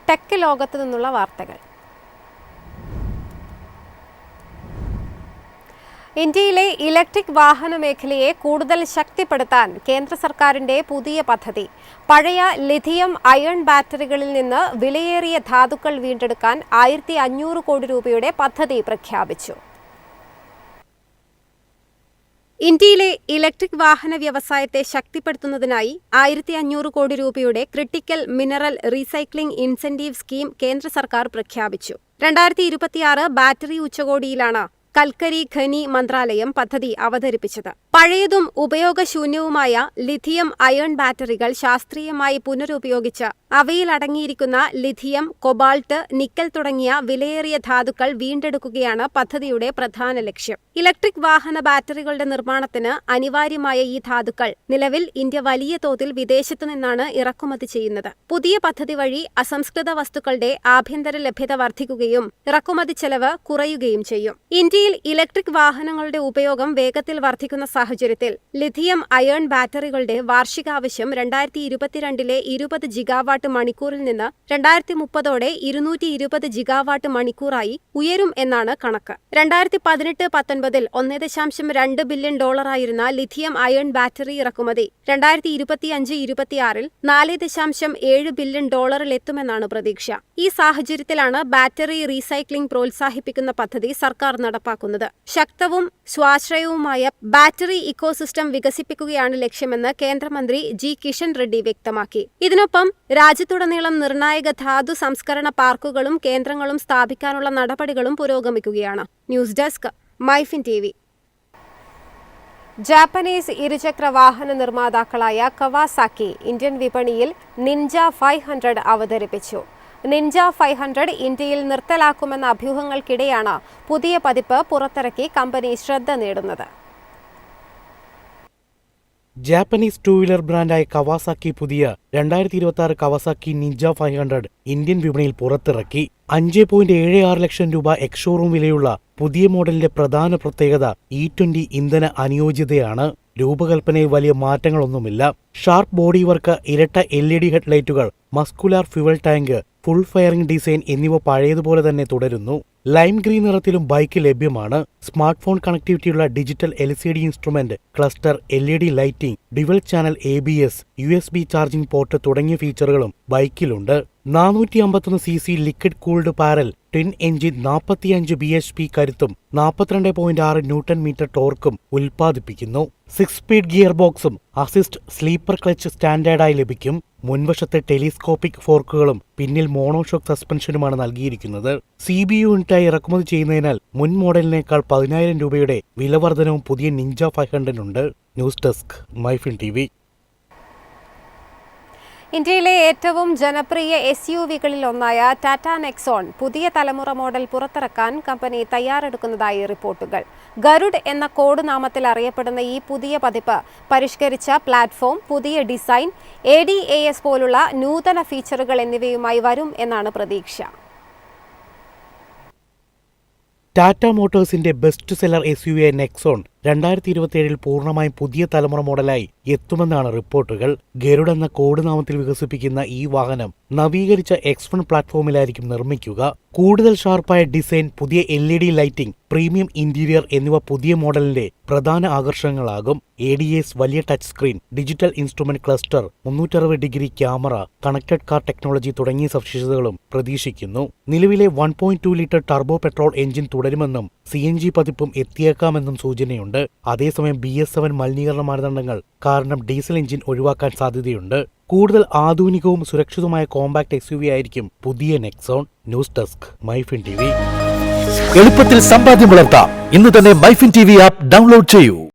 Tech ലോകത്തു നിന്നുള്ള വാർത്തകൾ. ഇന്ത്യയിലെ ഇലക്ട്രിക് വാഹന മേഖലയെ കൂടുതൽ ശക്തിപ്പെടുത്താൻ കേന്ദ്ര സർക്കാരിന്റെ പുതിയ പദ്ധതി. പഴയ ലിഥിയം അയൺ ബാറ്ററികളിൽ നിന്ന് വിലയേറിയ ധാതുക്കൾ വീണ്ടെടുക്കാൻ 1500 കോടി രൂപയുടെ പദ്ധതി പ്രഖ്യാപിച്ചു. ഇന്ത്യയിലെ ഇലക്ട്രിക് വാഹന വ്യവസായത്തെ ശക്തിപ്പെടുത്തുന്നതിനായി 1500 കോടി രൂപയുടെ critical mineral recycling incentive scheme കേന്ദ്ര സർക്കാർ പ്രഖ്യാപിച്ചു. 2026 ബാറ്ററി ഉച്ചകോടിയിലാണ് കൽക്കരി ഖനി മന്ത്രാലയം പദ്ധതി അവതരിപ്പിച്ചത്. പഴയതും ഉപയോഗശൂന്യവുമായ ലിഥിയം അയൺ ബാറ്ററികൾ ശാസ്ത്രീയമായി പുനരുപയോഗിച്ച് അവയിൽ അടങ്ങിയിരിക്കുന്ന ലിഥിയം, കൊബാൾട്ട്, നിക്കൽ തുടങ്ങിയ വിലയേറിയ ധാതുക്കൾ വീണ്ടെടുക്കുകയാണ് പദ്ധതിയുടെ പ്രധാന ലക്ഷ്യം. ഇലക്ട്രിക് വാഹന ബാറ്ററികളുടെ നിർമ്മാണത്തിന് അനിവാര്യമായ ഈ ധാതുക്കൾ നിലവിൽ ഇന്ത്യ വലിയ തോതിൽ വിദേശത്തു നിന്നാണ് ഇറക്കുമതി ചെയ്യുന്നത്. പുതിയ പദ്ധതി വഴി അസംസ്കൃത വസ്തുക്കളുടെ ആഭ്യന്തര ലഭ്യത വർദ്ധിക്കുകയും ഇറക്കുമതി ചെലവ് കുറയുകയും ചെയ്യും. ഇന്ത്യയിൽ ഇലക്ട്രിക് വാഹനങ്ങളുടെ ഉപയോഗം വേഗത്തിൽ വർദ്ധിക്കുന്ന സാഹചര്യത്തിൽ ലിഥിയം അയൺ ബാറ്ററികളുടെ വാർഷികാവശ്യം 2022 20 ജിഗാവാട്ട് മണിക്കൂറിൽ നിന്ന് 2030 220 ജിഗാവാട്ട് മണിക്കൂറായി ഉയരും എന്നാണ് കണക്ക്. 2018-19 $1.2 ബില്യൺ ആയിരുന്ന ലിഥിയം അയൺ ബാറ്ററി ഇറക്കുമതി 2025-26 $4.7 ബില്യൺ എത്തുമെന്നാണ് പ്രതീക്ഷ. ഈ സാഹചര്യത്തിലാണ് ബാറ്ററി റീസൈക്ലിംഗ് പ്രോത്സാഹിപ്പിക്കുന്ന പദ്ധതി സർക്കാർ നടപ്പാക്കുന്നത്. ശക്തവും സ്വാശ്രയവുമായ ബാറ്ററി ഇക്കോസിസ്റ്റം വികസിപ്പിക്കുകയാണ് ലക്ഷ്യമെന്ന് കേന്ദ്രമന്ത്രി ജി കിഷൻ റെഡ്ഡി വ്യക്തമാക്കി. ഇതിനൊപ്പം രാജ്യത്തുടനീളം നിർണായക ധാതു സംസ്കരണ പാർക്കുകളും കേന്ദ്രങ്ങളും സ്ഥാപിക്കാനുള്ള നടപടികളും പുരോഗമിക്കുകയാണ്. News desk Myfin TV. Japanese ഇരുചക്ര വാഹന നിർമ്മാതാക്കളായ കവാസാക്കി ഇന്ത്യൻ വിപണിയിൽ നിഞ്ച 500 അവതരിപ്പിച്ചു. നിഞ്ച 500 ഇന്ത്യയിൽ നിർത്തലാക്കുമെന്ന അഭ്യൂഹങ്ങൾക്കിടെയാണ് പുതിയ പതിപ്പ് പുറത്തിറക്കി കമ്പനി ശ്രദ്ധ നേടുന്നത്. ജാപ്പനീസ് ടൂ വീലർ ബ്രാൻഡായ കവാസാക്കി പുതിയ 2026 കവാസാക്കി നിഞ്ച 500 ഇന്ത്യൻ വിപണിയിൽ പുറത്തിറക്കി. 5.76 ലക്ഷം രൂപ എക്സ് ഷോറൂം വിലയുള്ള പുതിയ മോഡലിന്റെ പ്രധാന പ്രത്യേകത E20 ഇന്ധന അനുയോജ്യതയാണ്. രൂപകൽപ്പനയിൽ വലിയ മാറ്റങ്ങളൊന്നുമില്ല. ഷാർപ്പ് ബോഡി വർക്ക്, ഇരട്ട LED ഹെഡ്ലൈറ്റുകൾ, muscular fuel tank, full fairing design എന്നിവ പഴയതുപോലെ തന്നെ തുടരുന്നു. ലൈം ഗ്രീൻ നിറത്തിലും ബൈക്ക് ലഭ്യമാണ്. സ്മാർട്ട് ഫോൺ കണക്ടിവിറ്റിയുള്ള digital LCD instrument cluster, LED lighting, dual channel ABS, USB charging port തുടങ്ങിയ ഫീച്ചറുകളും ബൈക്കിലുണ്ട്. 451 cc liquid cooled parallel twin engine 45 bhp കരുത്തും 42.6 ന്യൂട്ടൺ മീറ്റർ ടോർക്കും ഉൽപ്പാദിപ്പിക്കുന്നു. 6 സ്പീഡ് ഗിയർ ബോക്സും അസിസ്റ്റ് സ്ലീപ്പർ ക്ലച്ച് സ്റ്റാൻഡേർഡായി ലഭിക്കും. മുൻവശത്ത് ടെലിസ്കോപ്പിക് ഫോർക്കുകളും പിന്നിൽ മോണോഷോക്ക് സസ്പെൻഷനുമാണ് നൽകിയിരിക്കുന്നത്. CBU യൂണിറ്റായി ഇറക്കുമതി ചെയ്യുന്നതിനാൽ മുൻ മോഡലിനേക്കാൾ 10,000 രൂപയുടെ വിലവർധനവും പുതിയ നിഞ്ച 500-നുണ്ട്. News desk Myfin TV. ഇന്ത്യയിലെ ഏറ്റവും ജനപ്രിയ SUVകളിൽ ഒന്നായ ടാറ്റ നെക്സോൺ പുതിയ തലമുറ മോഡൽ പുറത്തിറക്കാൻ കമ്പനി തയ്യാറെടുക്കുന്നതായി റിപ്പോർട്ടുകൾ. ഗരുഡ് എന്ന കോഡ് നാമത്തിൽ അറിയപ്പെടുന്ന ഈ പുതിയ പതിപ്പ് പരിഷ്കരിച്ച പ്ലാറ്റ്ഫോം, പുതിയ ഡിസൈൻ, ADAS പോലുള്ള നൂതന ഫീച്ചറുകൾ എന്നിവയുമായി വരും എന്നാണ് പ്രതീക്ഷ. ടാറ്റ മോട്ടോഴ്സിന്റെ ബെസ്റ്റ് സെല്ലർ SUV നെക്സോൺ 2027 പൂർണ്ണമായും പുതിയ തലമുറ മോഡലായി എത്തുമെന്നാണ് റിപ്പോർട്ടുകൾ. ഗരുഡ് എന്ന കോഡ് നാമത്തിൽ വികസിപ്പിക്കുന്ന ഈ വാഹനം നവീകരിച്ച X1 പ്ലാറ്റ്ഫോമിലായിരിക്കും നിർമ്മിക്കുക. കൂടുതൽ ഷാർപ്പായ ഡിസൈൻ, പുതിയ LED ലൈറ്റിംഗ്, പ്രീമിയം ഇന്റീരിയർ എന്നിവ പുതിയ മോഡലിന്റെ പ്രധാന ആകർഷണങ്ങളാകും. ADAS, വലിയ touch screen, digital instrument cluster, 360 degree camera, connected car technology തുടങ്ങിയ സവിശേഷതകളും പ്രതീക്ഷിക്കുന്നു. നിലവിലെ 1.2 ലിറ്റർ ടർബോ പെട്രോൾ എഞ്ചിൻ തുടരുമെന്നും CNG പതിപ്പും എത്തിയേക്കാമെന്നും സൂചനയുണ്ട്. അതേസമയം BS7 മലിനീകരണ മാനദണ്ഡങ്ങൾ കാരണം ഡീസൽ എഞ്ചിൻ ഒഴിവാക്കാൻ സാധ്യതയുണ്ട്. കൂടുതൽ ആധുനികവും സുരക്ഷിതവുമായ കോമ്പാക്ട് SUV ആയിരിക്കും പുതിയ Nexon. News desk Myfin TV. എളുപ്പത്തിൽ സമ്പാദ്യം വളർത്താം. ഇന്ന് തന്നെ മൈഫിൻ TV ആപ്പ് ഡൗൺലോഡ് ചെയ്യൂ.